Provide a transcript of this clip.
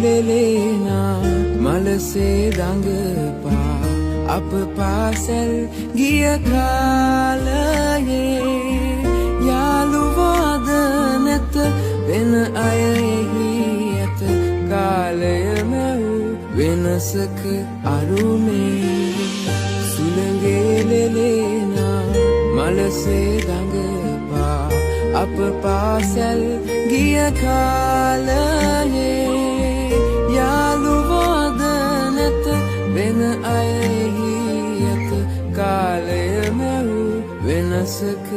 ලෙලෙනා මලසේ දඟපා අප පාසැල් ගිය කාලයේ යාළුවාද නැත වෙන අය එහි ඇත කාලය මැව් වෙනසක අරුමේ සුළඟේ ලෙලෙනා මලසේ දඟපා අප පාසැල් ගිය කාලයේ යාළුවාද නැත වෙන අය එහි ඇත කාලය මැව් වෙනසක